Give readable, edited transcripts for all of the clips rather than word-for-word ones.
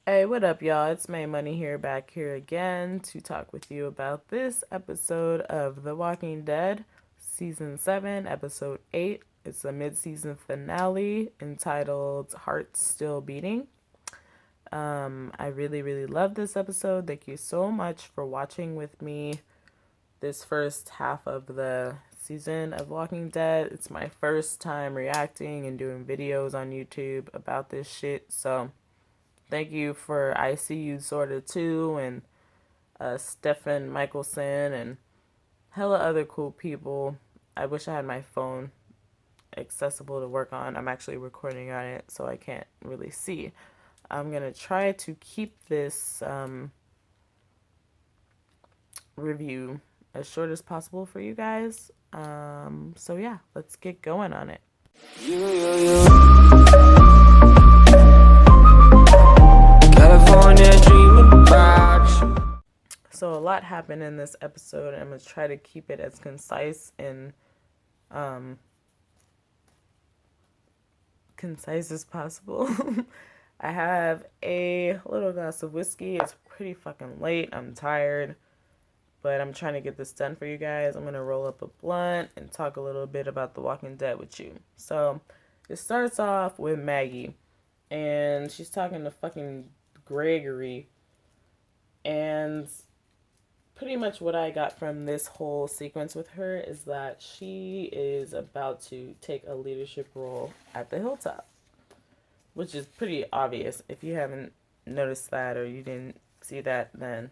Hey, what up, y'all? It's May Money here, back here again to talk with you about this episode of The Walking Dead, Season 7, Episode 8. It's a mid-season finale entitled Heart Still Beating. I really, really love this episode. Thank you so much for watching with me this first half of the season of Walking Dead. It's my first time reacting and doing videos on YouTube about this shit, so thank you for ICU Sorta too, and Stefan Michelson, and hella other cool people. I wish I had my phone accessible to work on. I'm actually recording on it, so I can't really see. I'm gonna try to keep this review as short as possible for you guys. So yeah, let's get going on it. California dreaming about you. So a lot happened in this episode, and I'm gonna try to keep it as concise and concise as possible. I have a little glass of whiskey. It's pretty fucking late. I'm tired, but I'm trying to get this done for you guys. I'm gonna roll up a blunt and talk a little bit about The Walking Dead with you. So it starts off with Maggie, and she's talking to fucking Gregory, and pretty much what I got from this whole sequence with her is that she is about to take a leadership role at the Hilltop, which is pretty obvious. If you haven't noticed that or you didn't see that, then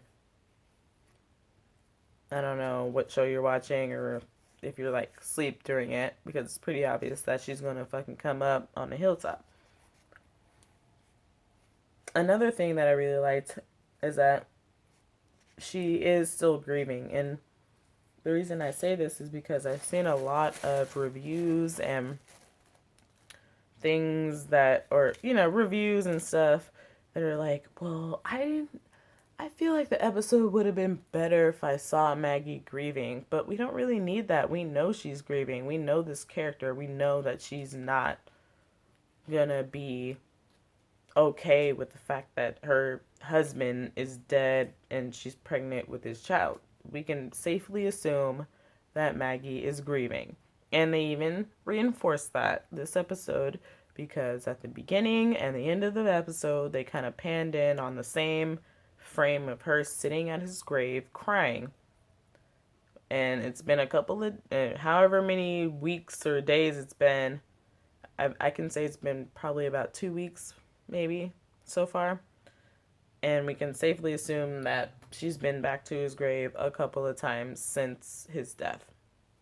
I don't know what show you're watching or if you're like asleep during it, because it's pretty obvious that she's gonna fucking come up on the Hilltop. Another thing that I really liked is that she is still grieving, and the reason I say this is because I've seen a lot of reviews and things that, or, reviews and stuff that are like, well, I feel like the episode would have been better if I saw Maggie grieving, but we don't really need that. We know she's grieving. We know this character. We know that she's not gonna be okay with the fact that her husband is dead and she's pregnant with his child. We can safely assume that Maggie is grieving. And they even reinforce that this episode, because at the beginning and the end of the episode, they kind of panned in on the same frame of her sitting at his grave crying. And it's been a couple of, however many weeks or days it's been, I can say it's been probably about 2 weeks, maybe, so far. And we can safely assume that she's been back to his grave a couple of times since his death.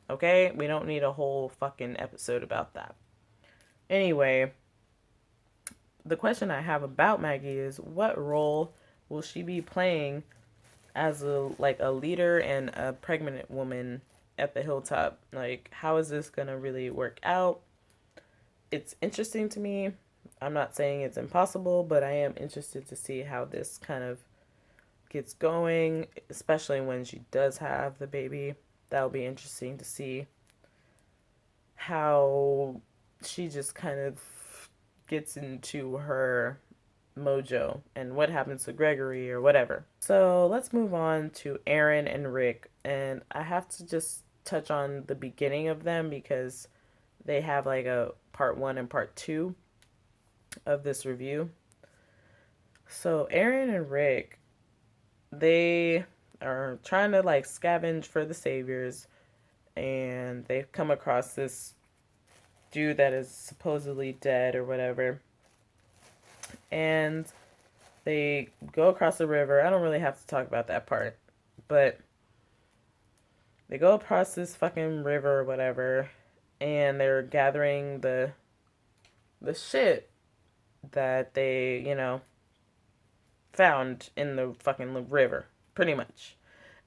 Okay? We don't need a whole fucking episode about that. Anyway, the question I have about Maggie is, what role will she be playing as a leader and a pregnant woman at the Hilltop? Like, how is this gonna really work out? It's interesting to me. I'm not saying it's impossible, but I am interested to see how this kind of gets going, especially when she does have the baby. That'll be interesting to see how she just kind of gets into her mojo and what happens to Gregory or whatever. So let's move on to Aaron and Rick. And I have to just touch on the beginning of them because they have like a part 1 and part 2 of this review. So Aaron and Rick, they are trying to like scavenge for the saviors, and they've come across this dude that is supposedly dead or whatever, and they go across the river. I don't really have to talk about that part, but they go across this fucking river or whatever, and they're gathering the shit that they, found in the fucking river, pretty much.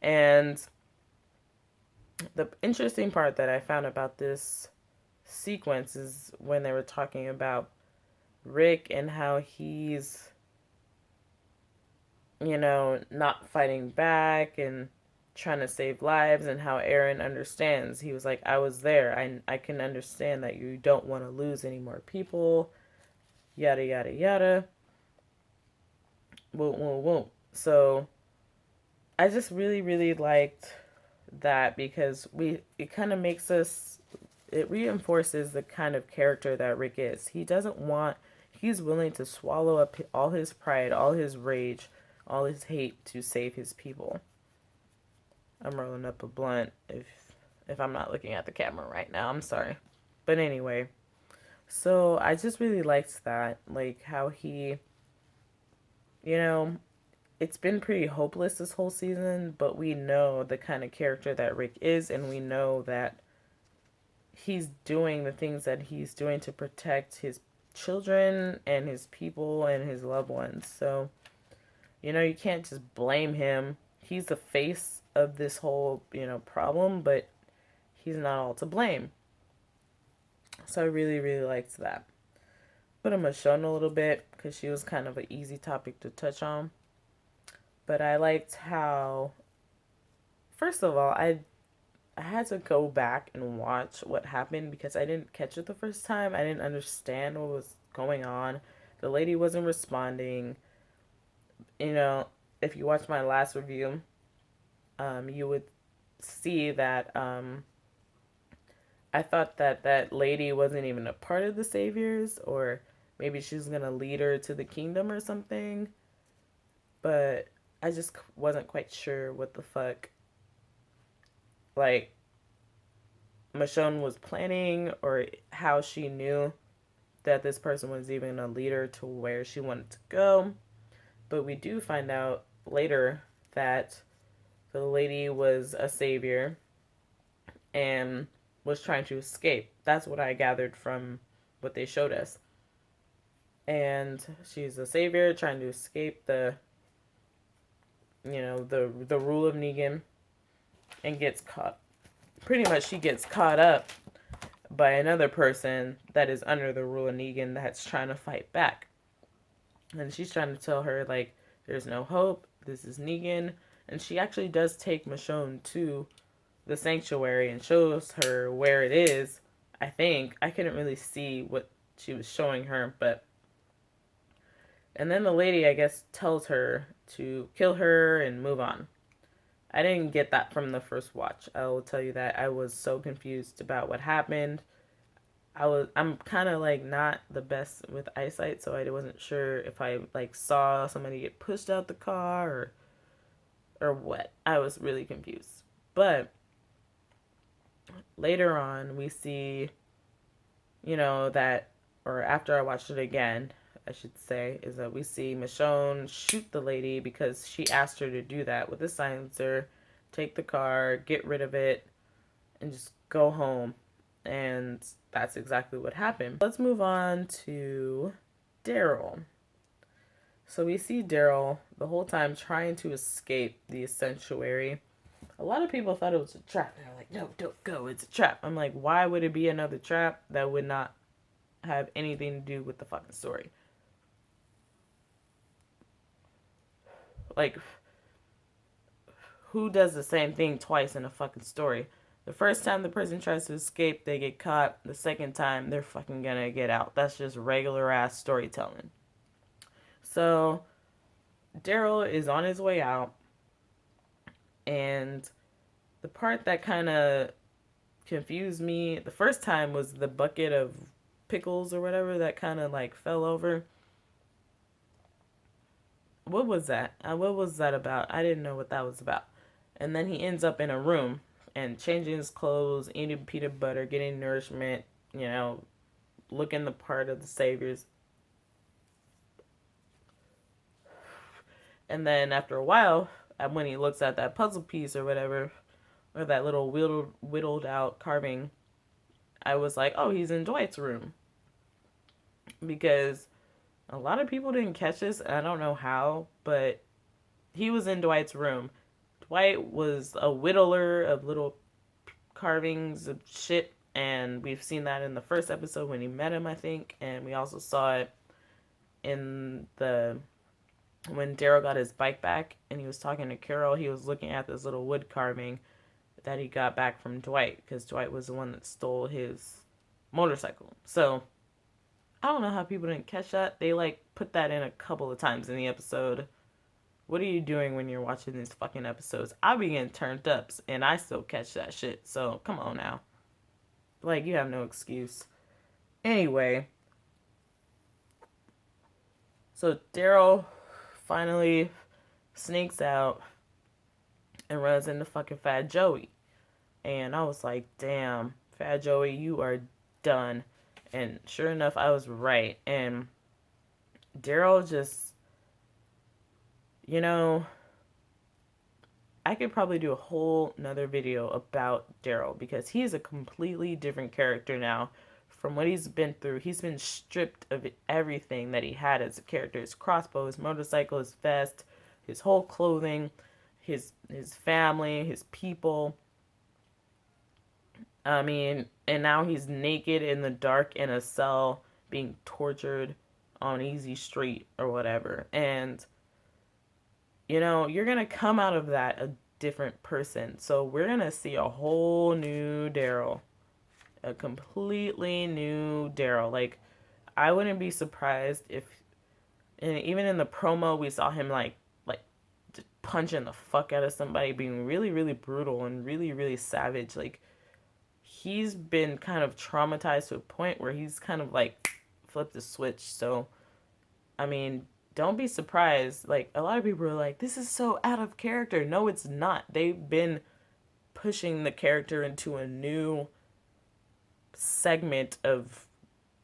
And the interesting part that I found about this sequence is when they were talking about Rick and how he's, not fighting back and trying to save lives, and how Aaron understands. He was like, I was there. I can understand that you don't want to lose any more people, yada, yada, yada. whoa. So I just really, really liked that because it kind of makes us, it reinforces the kind of character that Rick is. He's willing to swallow up all his pride, all his rage, all his hate to save his people. I'm rolling up a blunt if I'm not looking at the camera right now. I'm sorry. But anyway, so I just really liked that, like how he, you know, it's been pretty hopeless this whole season, but we know the kind of character that Rick is, and we know that he's doing the things that he's doing to protect his children and his people and his loved ones. So, you can't just blame him. He's the face of this whole, problem, but he's not all to blame. So I really, really liked that. Put him Michonne a little bit because she was kind of an easy topic to touch on. But I liked how, first of all, I had to go back and watch what happened because I didn't catch it the first time. I didn't understand what was going on. The lady wasn't responding. If you watch my last review, you would see that I thought that lady wasn't even a part of the Saviors, or maybe she's going to lead her to the kingdom or something. But I just wasn't quite sure what the fuck, like, Michonne was planning, or how she knew that this person was even a leader to where she wanted to go. But we do find out later that the lady was a savior and was trying to escape. That's what I gathered from what they showed us. And she's a savior trying to escape the rule of Negan, and gets caught. Pretty much she gets caught up by another person that is under the rule of Negan that's trying to fight back. And she's trying to tell her, like, there's no hope. This is Negan. And she actually does take Michonne to the sanctuary and shows her where it is. I think. I couldn't really see what she was showing her, but... And then the lady, I guess, tells her to kill her and move on. I didn't get that from the first watch. I will tell you that. I was so confused about what happened. I'm kind of like not the best with eyesight, so I wasn't sure if I like saw somebody get pushed out the car or what. I was really confused. But later on we see that, or after I watched it again, I should say, is that we see Michonne shoot the lady because she asked her to do that with a silencer, take the car, get rid of it, and just go home. And that's exactly what happened. Let's move on to Daryl. So we see Daryl the whole time trying to escape the sanctuary. A lot of people thought it was a trap. They're like, no, don't go, it's a trap. I'm like, why would it be another trap that would not have anything to do with the fucking story? Like, who does the same thing twice in a fucking story? The first time the person tries to escape, they get caught. The second time, they're fucking gonna get out. That's just regular ass storytelling. So, Daryl is on his way out. And the part that kind of confused me the first time was the bucket of pickles or whatever that kind of like fell over. What was that? What was that about? I didn't know what that was about. And then he ends up in a room and changing his clothes, eating peanut butter, getting nourishment, looking the part of the saviors. And then after a while, when he looks at that puzzle piece or whatever, or that little whittled out carving, I was like, oh, he's in Dwight's room. Because a lot of people didn't catch this, and I don't know how, but he was in Dwight's room. Dwight was a whittler of little carvings of shit, and we've seen that in the first episode when he met him, I think, and we also saw it in when Daryl got his bike back, and he was talking to Carol, he was looking at this little wood carving that he got back from Dwight, because Dwight was the one that stole his motorcycle. So I don't know how people didn't catch that. They like put that in a couple of times in the episode. What are you doing when you're watching these fucking episodes? I be getting turned up and I still catch that shit. So come on now. Like, you have no excuse. Anyway, so Daryl finally sneaks out and runs into fucking Fat Joey. And I was like, damn, Fat Joey, you are done. And sure enough, I was right. And Daryl just, you know, I could probably do a whole nother video about Daryl because he's a completely different character now from what he's been through. He's been stripped of everything that he had as a character: his crossbow, his motorcycle, his vest, his whole clothing, his family, his people. I mean, and now he's naked in the dark in a cell being tortured on Easy Street or whatever. And you know, you're going to come out of that a different person. So we're going to see a whole new Daryl. A completely new Daryl. Like, I wouldn't be surprised if, and even in the promo, we saw him like just punching the fuck out of somebody, being really, really brutal and really, really savage. Like, he's been kind of traumatized to a point where he's kind of like flipped the switch. So, I mean, don't be surprised. Like, a lot of people are like, this is so out of character. No, it's not. They've been pushing the character into a new segment of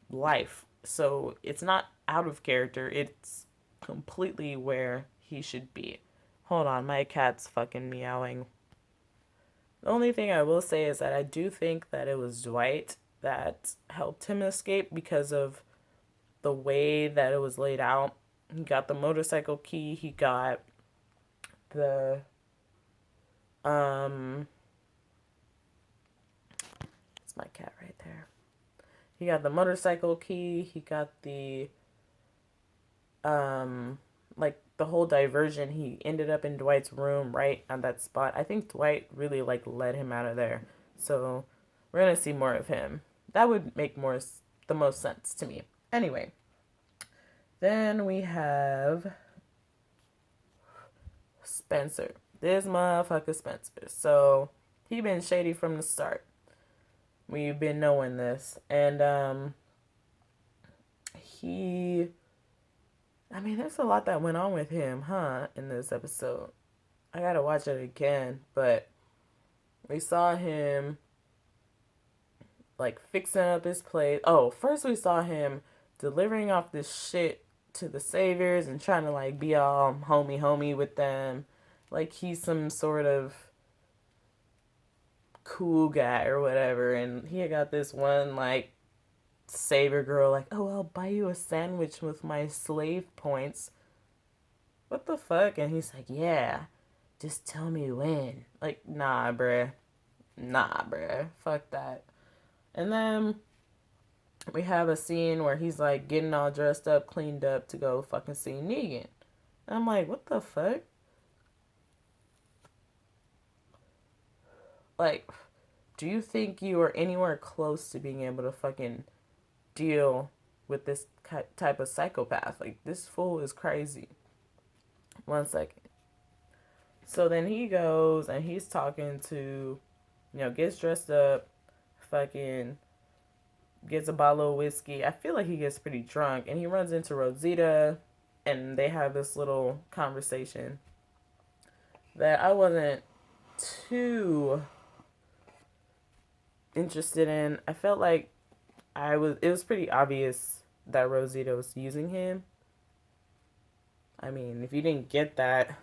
life. So it's not out of character. It's completely where he should be. Hold on, my cat's fucking meowing. The only thing I will say is that I do think that it was Dwight that helped him escape because of the way that it was laid out. He got the motorcycle key, he got the it's my cat right there. He got the motorcycle key, he got the like the whole diversion. He ended up in Dwight's room right on that spot. I think Dwight really like led him out of there. So we're gonna see more of him. That would make the most sense to me. Anyway, then we have Spencer. This motherfucker Spencer. So he been shady from the start. We've been knowing this. And I mean, there's a lot that went on with him, in this episode. I gotta watch it again, but we saw him like fixing up his place. Oh, first we saw him delivering off this shit to the saviors and trying to like be all homie with them, like he's some sort of cool guy or whatever. And he got this one like savior girl like, oh, I'll buy you a sandwich with my slave points. What the fuck? And he's like, yeah, just tell me when. Like, nah bruh, fuck that. And then we have a scene where he's like getting all dressed up, cleaned up to go fucking see Negan. And I'm like, what the fuck? Like, do you think you are anywhere close to being able to fucking deal with this type of psychopath? Like, this fool is crazy. 1 second. So then he goes and he's talking to, gets dressed up, fucking gets a bottle of whiskey. I feel like he gets pretty drunk and he runs into Rosita and they have this little conversation that I wasn't too interested in. I felt like it was pretty obvious that Rosita was using him. I mean, if you didn't get that,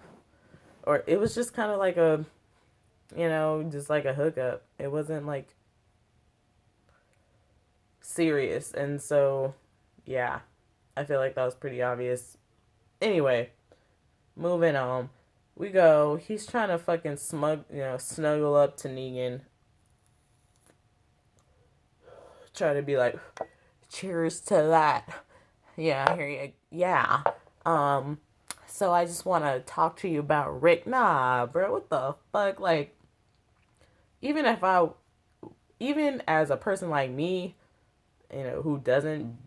or it was just kind of like a, just like a hookup. It wasn't like serious. And so, yeah, I feel like that was pretty obvious. Anyway, moving on. We go. He's trying to fucking snuggle up to Negan. Try to be like, cheers to that. Yeah, here you. Yeah. So I just want to talk to you about Rick. Nah, bro, what the fuck? Like, even as a person like me, who doesn't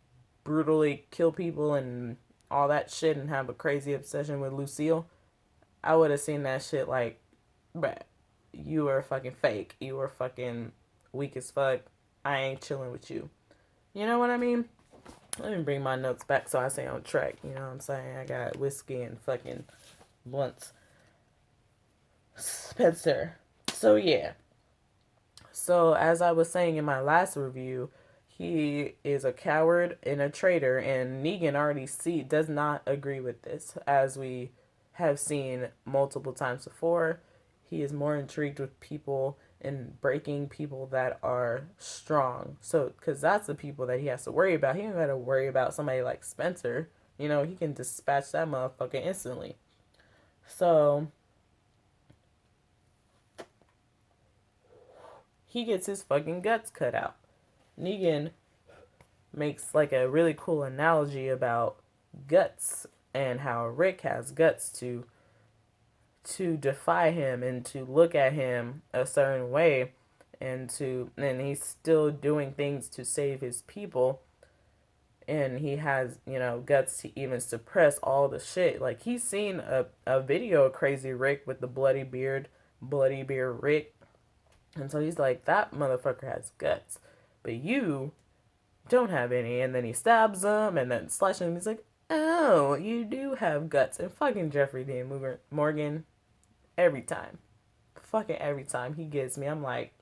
brutally kill people and all that shit and have a crazy obsession with Lucille, I would have seen that shit like, bruh, you were fucking fake. You were fucking weak as fuck. I ain't chilling with you. You know what I mean? Let me bring my notes back so I stay on track. You know what I'm saying? I got whiskey and fucking blunts. Spencer. So yeah. So as I was saying in my last review, he is a coward and a traitor, and Negan already does not agree with this, as we have seen multiple times before. He is more intrigued with people and breaking people that are strong. So, because that's the people that he has to worry about. He don't got to worry about somebody like Spencer. You know, he can dispatch that motherfucker instantly. So, he gets his fucking guts cut out. Negan makes like a really cool analogy about guts and how Rick has guts to defy him and to look at him a certain way, and he's still doing things to save his people, and he has, you know, guts to even suppress all the shit. Like, he's seen a video of Crazy Rick with the bloody beard Rick, and so he's like, that motherfucker has guts, but you don't have any. And then he stabs him and then slashes him. He's like, oh, you do have guts. And fucking Jeffrey Dean Morgan, every time, fucking every time he gets me, I'm like,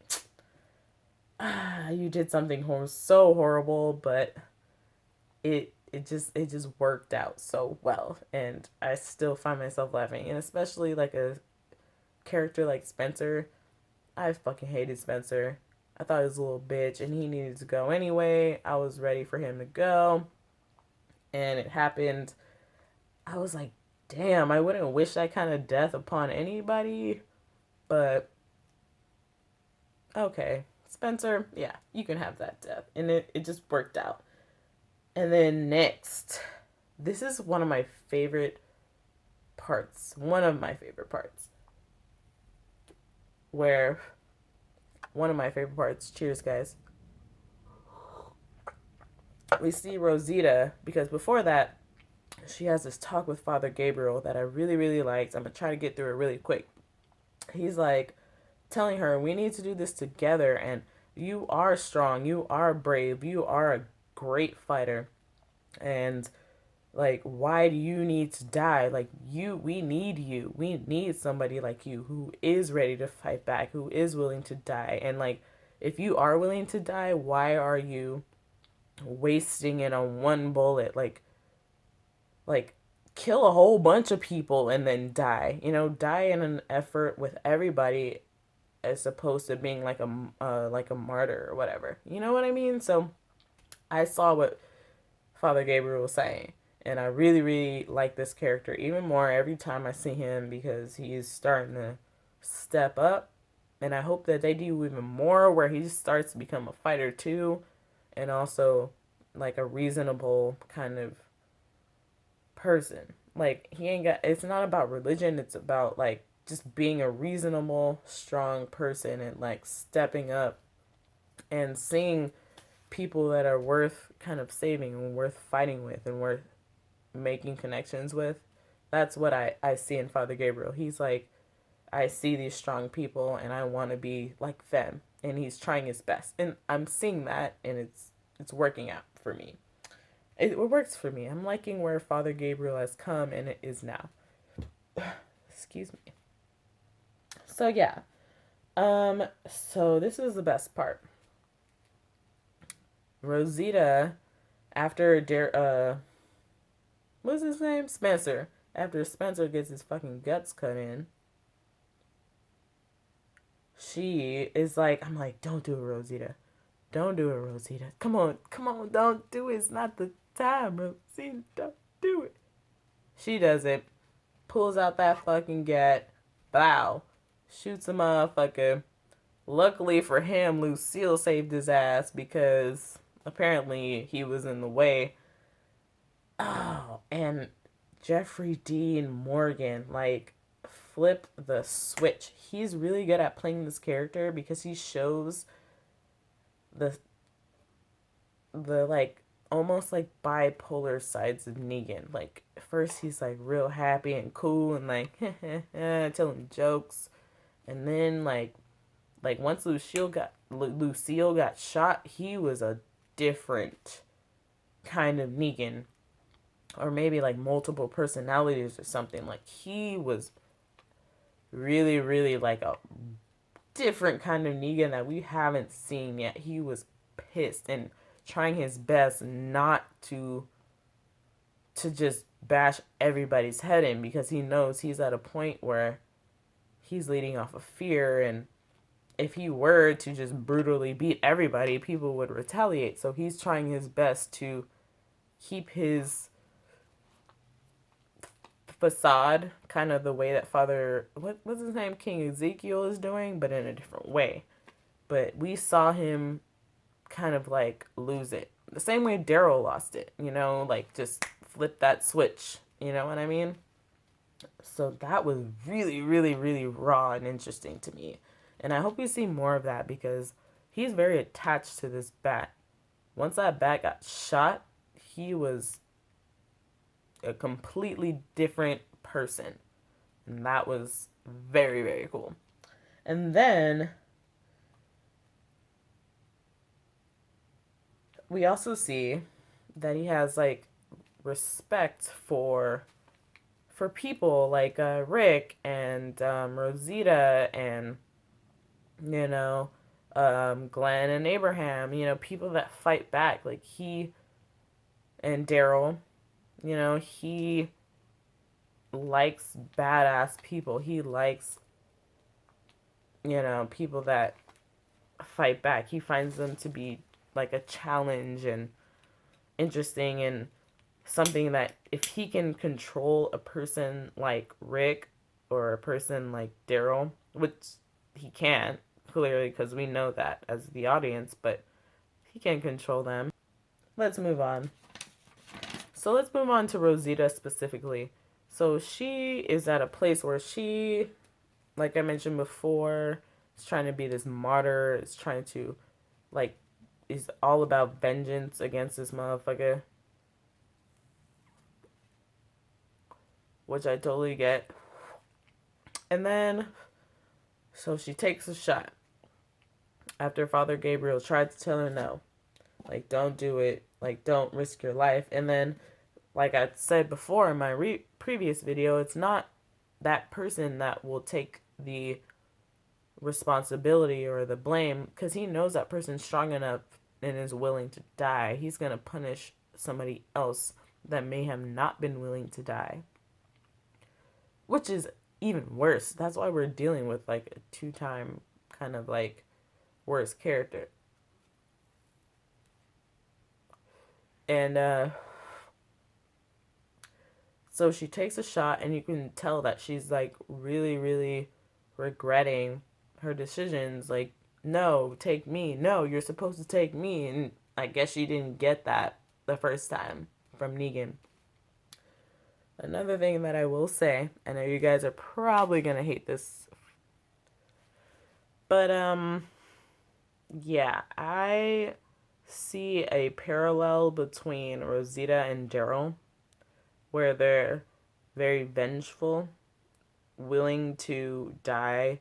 you did something so horrible, but it just worked out so well, and I still find myself laughing. And especially like a character like Spencer, I fucking hated Spencer. I thought he was a little bitch, and he needed to go anyway. I was ready for him to go, and it happened. I was like, damn, I wouldn't wish that kind of death upon anybody, but okay, Spencer, yeah, you can have that death. And it just worked out. And then next, this is one of my favorite parts. Where one of my favorite parts, cheers guys, we see Rosita, because before that, she has this talk with Father Gabriel that I really, really liked. I'm going to try to get through it really quick. He's like telling her, we need to do this together, and you are strong, you are brave, you are a great fighter, and like, why do you need to die? Like, we need somebody like you who is ready to fight back, who is willing to die. And like, if you are willing to die, why are you wasting it on one bullet? Like kill a whole bunch of people and then die. You know, die in an effort with everybody, as opposed to being like a martyr or whatever. You know what I mean? So I saw what Father Gabriel was saying, and I really, really like this character even more every time I see him, because he is starting to step up, and I hope that they do even more where he starts to become a fighter too, and also like a reasonable kind of person. Like, it's not about religion, it's about like just being a reasonable, strong person, and like stepping up and seeing people that are worth kind of saving and worth fighting with and worth making connections with. That's what I see in Father Gabriel. He's like, I see these strong people and I want to be like them, and he's trying his best, and I'm seeing that, and it's working out for me. It works for me. I'm liking where Father Gabriel has come and it is now. Excuse me. So yeah. So this is the best part. Rosita, after what's his name? Spencer. After Spencer gets his fucking guts cut in, she is like, I'm like, don't do it, Rosita. Don't do it, Rosita. Come on, don't do it. It's not the time, Rosita. Don't do it. She does it. Pulls out that fucking gat. Bow. Shoots a motherfucker. Luckily for him, Lucille saved his ass, because apparently he was in the way. Oh, and Jeffrey Dean Morgan, like, flip the switch. He's really good at playing this character, because he shows the like almost like bipolar sides of Negan. Like first he's like real happy and cool and like telling jokes, and then like once Lucille got shot, he was a different kind of Negan, or maybe like multiple personalities or something. Like he was really, really like a different kind of Negan that we haven't seen yet. He was pissed and trying his best not to just bash everybody's head in, because he knows he's at a point where he's leading off of fear, and if he were to just brutally beat everybody, people would retaliate. So he's trying his best to keep his facade kind of the way that what's his name, King Ezekiel is doing, but in a different way. But we saw him kind of like lose it the same way Daryl lost it, like just flip that switch, you know what I mean? So that was really, really, really raw and interesting to me, and I hope we see more of that, because he's very attached to this bat. Once that bat got shot, he was a completely different person, and that was very, very cool. And then we also see that he has like respect for people like Rick and Rosita and Glenn and Abraham, people that fight back, like he and Daryl, he likes badass people. He likes people that fight back. He finds them to be like a challenge and interesting, and something that if he can control a person like Rick or a person like Daryl, which he can't, clearly, because we know that as the audience, but he can control them. Let's move on. So let's move on to Rosita specifically. So she is at a place where she, like I mentioned before, is trying to be this martyr, is trying to, like, is all about vengeance against this motherfucker, which I totally get. And then, so she takes a shot after Father Gabriel tried to tell her no. Like, don't do it. Like, don't risk your life. And then, like I said before in my previous video, it's not that person that will take the responsibility or the blame, because he knows that person's strong enough and is willing to die. He's going to punish somebody else that may have not been willing to die, which is even worse. That's why we're dealing with like a two-time kind of like worst character. And so she takes a shot, and you can tell that she's like really, really regretting her decisions. Like, no, take me. No, you're supposed to take me. And I guess she didn't get that the first time from Negan. Another thing that I will say, I know you guys are probably going to hate this, but yeah, I see a parallel between Rosita and Daryl, where they're very vengeful, willing to die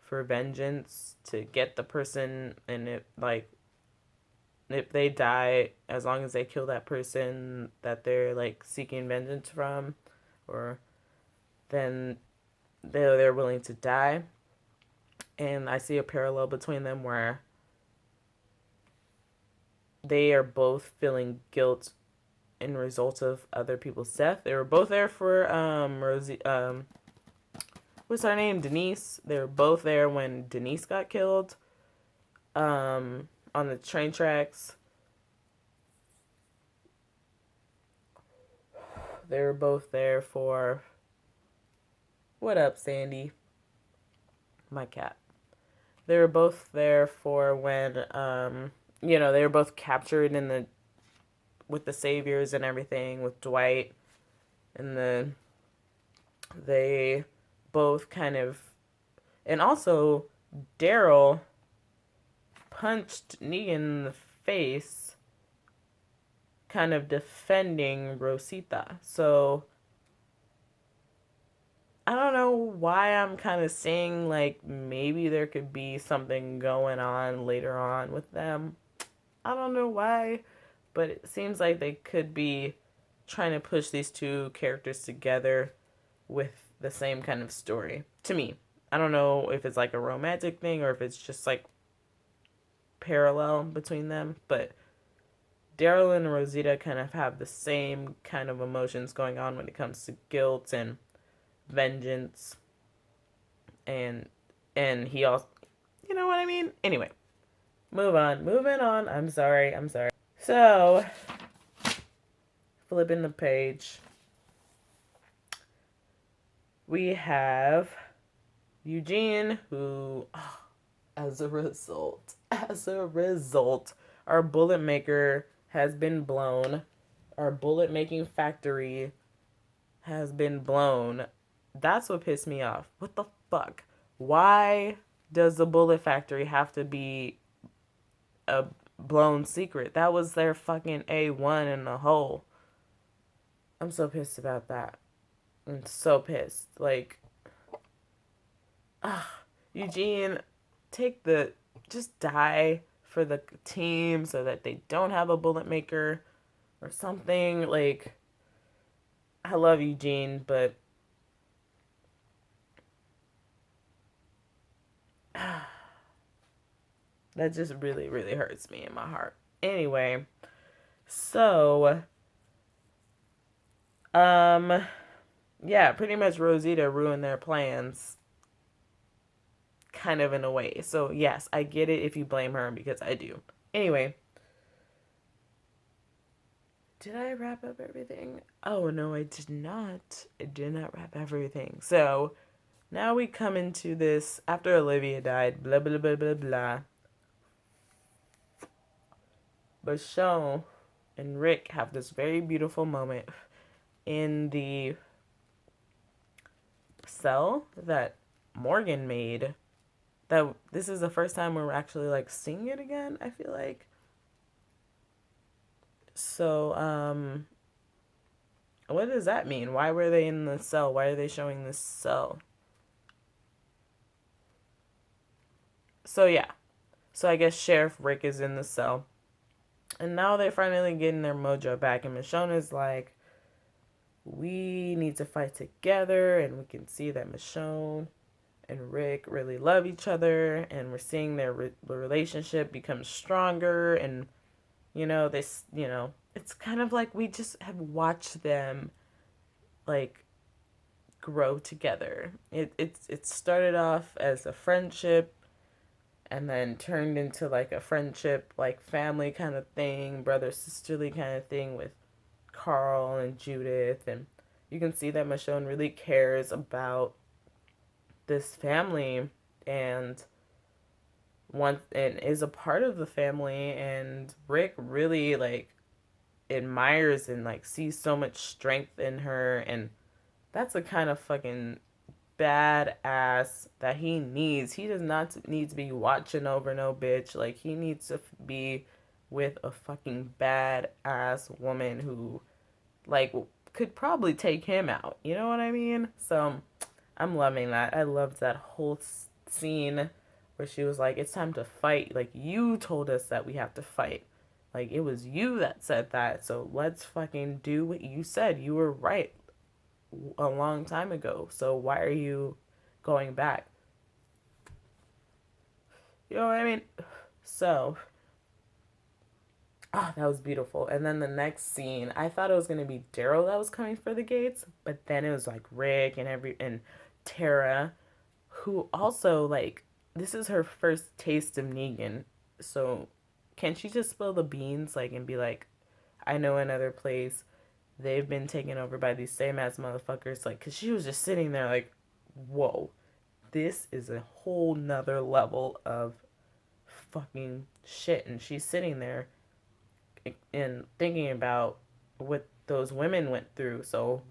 for vengeance to get the person, and if they die, as long as they kill that person that they're like seeking vengeance from, or then they're willing to die. And I see a parallel between them where they are both feeling guilt in result of other people's death. They were both there for what's her name? Denise. They were both there when Denise got killed on the train tracks. They were both there for, what up, Sandy? My cat. They were both there for when they were both captured with the saviors and everything, with Dwight, and they both kind of, and also Daryl punched Negan in the face kind of defending Rosita. So I don't know why I'm kind of saying like maybe there could be something going on later on with them. I don't know why, but it seems like they could be trying to push these two characters together with the same kind of story. To me, I don't know if it's like a romantic thing or if it's just like parallel between them, but Daryl and Rosita kind of have the same kind of emotions going on when it comes to guilt and vengeance, and he also, you know what I mean? Anyway, moving on. I'm sorry. So, flipping the page, we have Eugene, who, as a result, our bullet maker has been blown. Our bullet making factory has been blown. That's what pissed me off. What the fuck? Why does the bullet factory have to be a blown secret? That was their fucking A1 in the hole. I'm so pissed about that. I'm so pissed. Like, Eugene, just die for the team so that they don't have a bullet maker or something. Like, I love Eugene, but that just really, really hurts me in my heart. Anyway, so, yeah, pretty much Rosita ruined their plans, kind of in a way. So, yes, I get it if you blame her, because I do. Anyway, did I wrap up everything? Oh, no, I did not. I did not wrap everything. So, now we come into this, after Olivia died, blah, blah, blah, blah, blah. Michonne and Rick have this very beautiful moment in the cell that Morgan made. That this is the first time we're actually like seeing it again, I feel like. So, what does that mean? Why were they in the cell? Why are they showing this cell? So, yeah. So, I guess Sheriff Rick is in the cell. And now they're finally getting their mojo back. And Michonne is like, we need to fight together. And we can see that Michonne and Rick really love each other. And we're seeing their relationship become stronger. And, it's kind of like we just have watched them, like, grow together. It started off as a friendship and then turned into like a friendship, like family kind of thing, brother sisterly kind of thing with Carl and Judith. And you can see that Michonne really cares about this family and is a part of the family. And Rick really like admires and like sees so much strength in her, and that's the kind of fucking badass that he needs. He does not need to be watching over no bitch. Like, he needs to be with a fucking badass woman who, like, could probably take him out. You know what I mean? So, I'm loving that. I loved that whole scene where she was like, it's time to fight. Like, you told us that we have to fight. Like, it was you that said that. So, let's fucking do what you said. You were right a long time ago. So why are you going back? You know what I mean? So, that was beautiful. And then the next scene, I thought it was gonna be Daryl that was coming for the gates, but then it was like Rick and Tara, who also like, this is her first taste of Negan. So can she just spill the beans, like, and be like, I know another place, they've been taken over by these same ass motherfuckers. Like, because she was just sitting there like, whoa, this is a whole nother level of fucking shit. And she's sitting there and thinking about what those women went through. So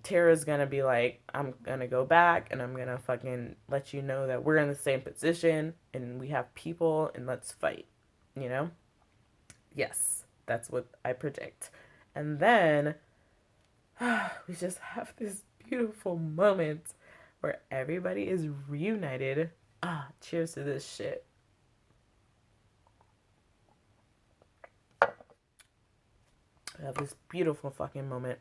Tara's gonna be like, I'm gonna go back and I'm gonna fucking let you know that we're in the same position and we have people and let's fight. You know? Yes. That's what I predict. And then we just have this beautiful moment where everybody is reunited. Cheers to this shit. We have this beautiful fucking moment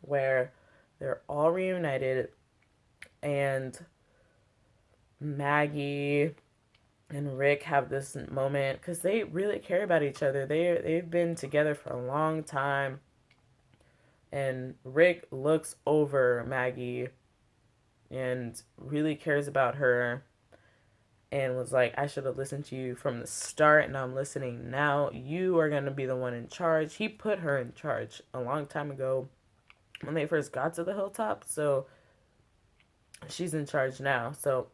where they're all reunited and Maggie and Rick have this moment because they really care about each other. They've been together for a long time, and Rick looks over Maggie and really cares about her and was like, I should have listened to you from the start, and I'm listening now. You are going to be the one in charge. He put her in charge a long time ago when they first got to the Hilltop, so she's in charge now. So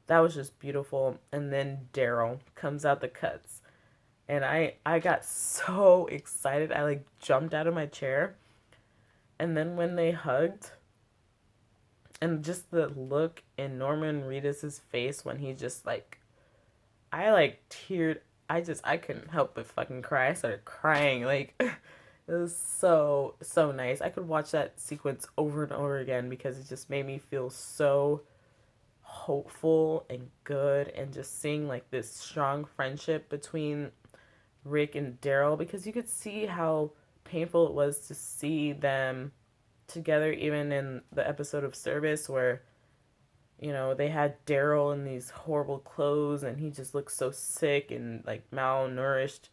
that was just beautiful. And then Daryl comes out the cuts, and I got so excited. I like jumped out of my chair. And then when they hugged, and just the look in Norman Reedus's face when he just like, I like teared. I couldn't help but fucking cry. I started crying. Like, it was so nice. I could watch that sequence over and over again because it just made me feel so hopeful and good, and just seeing like this strong friendship between Rick and Daryl, because you could see how painful it was to see them together, even in the episode of Service where, you know, they had Daryl in these horrible clothes and he just looked so sick and like malnourished,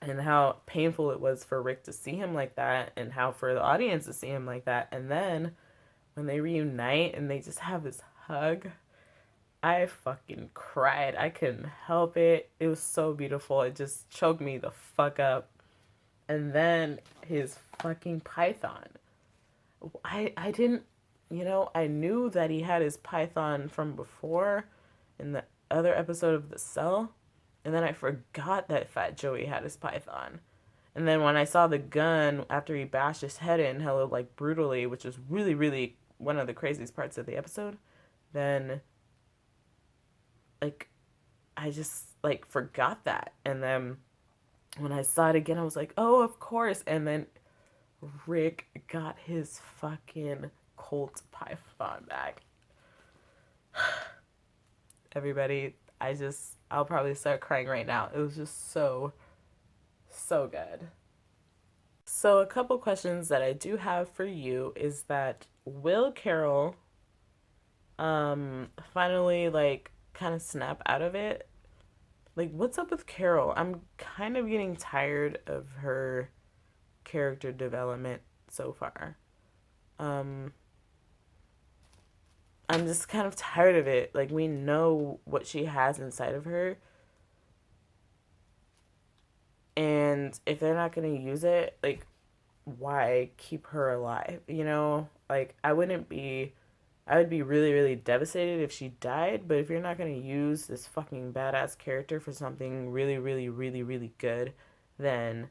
and how painful it was for Rick to see him like that, and how for the audience to see him like that. And then when they reunite and they just have this hug, I fucking cried. I couldn't help it. It was so beautiful. It just choked me the fuck up. And then his fucking python. I didn't, you know, I knew that he had his python from before in the other episode of The Cell. And then I forgot that Fat Joey had his python. And then when I saw the gun after he bashed his head in hella like brutally, which was really, really one of the craziest parts of the episode, then like I just like forgot that. And then when I saw it again, I was like, oh, of course. And then Rick got his fucking Colt python back. Everybody, I'll probably start crying right now. It was just so good. So a couple questions that I do have for you is that, will Carol finally like kind of snap out of it? Like, what's up with Carol? I'm kind of getting tired of her character development so far. I'm just kind of tired of it. Like, we know what she has inside of her, and if they're not going to use it, like, why keep her alive? You know, like, I would be really, really devastated if she died, but if you're not going to use this fucking badass character for something really, really, really, really good, then,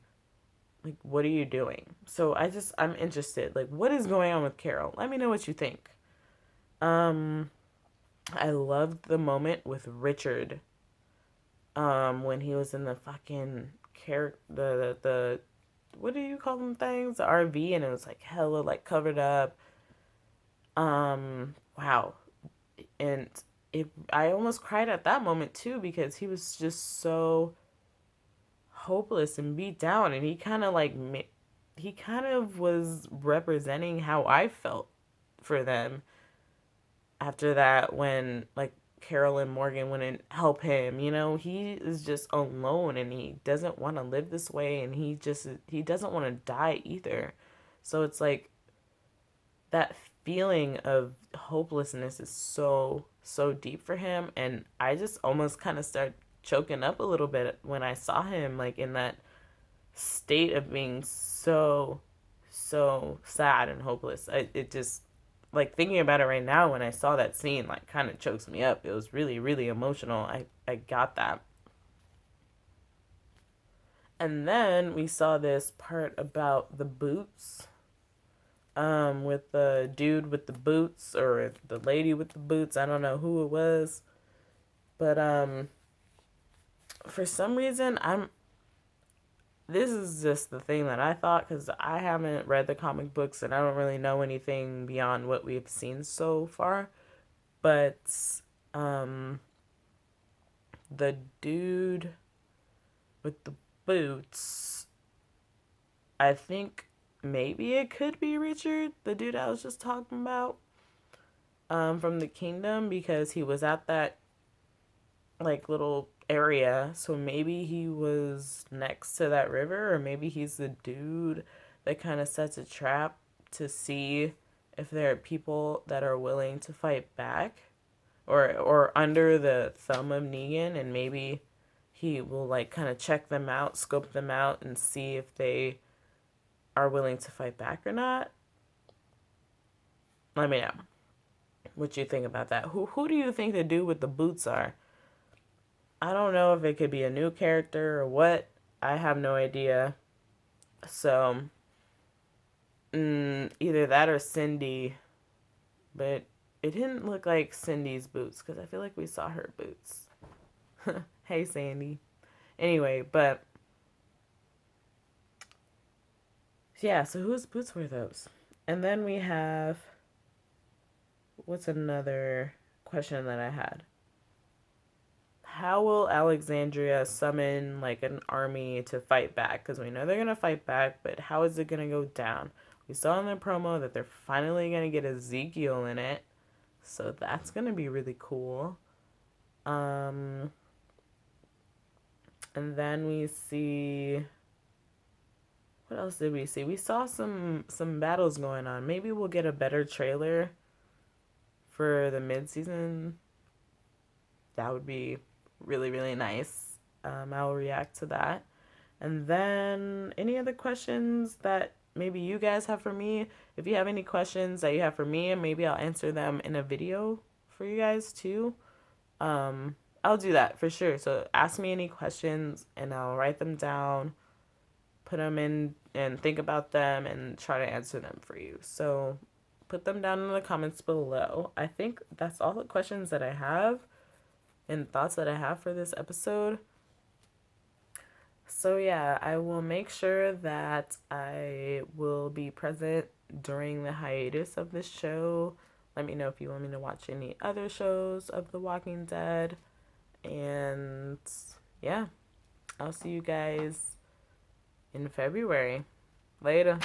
like, what are you doing? So I'm interested. Like, what is going on with Carol? Let me know what you think. I loved the moment with Richard, when he was in the fucking the what do you call them things? The RV, and it was like hella like covered up. Wow. And I almost cried at that moment too, because he was just so hopeless and beat down, and he kind of was representing how I felt for them after that, when like Carol and Morgan wouldn't help him. You know, he is just alone, and he doesn't want to live this way, and he doesn't want to die either. So it's like that feeling of hopelessness is so deep for him, and I just almost kind of started choking up a little bit when I saw him like in that state of being so sad and hopeless. It just, like, thinking about it right now, when I saw that scene, like, kind of chokes me up. It was really, really emotional. I got that. And then we saw this part about the boots, with the dude with the boots, or the lady with the boots. I don't know who it was, But for some reason, this is just the thing that I thought, because I haven't read the comic books and I don't really know anything beyond what we've seen so far. But um, the dude with the boots, I think maybe it could be Richard, the dude I was just talking about, from the kingdom, because he was at that like little area. So maybe he was next to that river, or maybe he's the dude that kind of sets a trap to see if there are people that are willing to fight back, or under the thumb of Negan, and maybe he will like kind of check them out, scope them out, and see if they are willing to fight back or not. Let me know what you think about that. Who do you think the dude with the boots are? I don't know if it could be a new character or what. I have no idea. So, either that or Cindy. But it didn't look like Cindy's boots, because I feel like we saw her boots. Hey, Sandy. Anyway, but yeah, so whose boots were those? And then we have, what's another question that I had? How will Alexandria summon like an army to fight back? Because we know they're gonna fight back, but how is it gonna go down? We saw in the promo that they're finally gonna get Ezekiel in it, so that's gonna be really cool. And then we see, what else did we see? We saw some battles going on. Maybe we'll get a better trailer for the mid-season. That would be really, really nice. I'll react to that. And then any other questions that maybe you guys have for me? If you have any questions that you have for me, maybe I'll answer them in a video for you guys too. I'll do that for sure. So ask me any questions and I'll write them down, put them in and think about them and try to answer them for you. So put them down in the comments below. I think that's all the questions that I have and thoughts that I have for this episode. So yeah, I will make sure that I will be present during the hiatus of this show. Let me know if you want me to watch any other shows of The Walking Dead. And yeah, I'll see you guys in February. Later.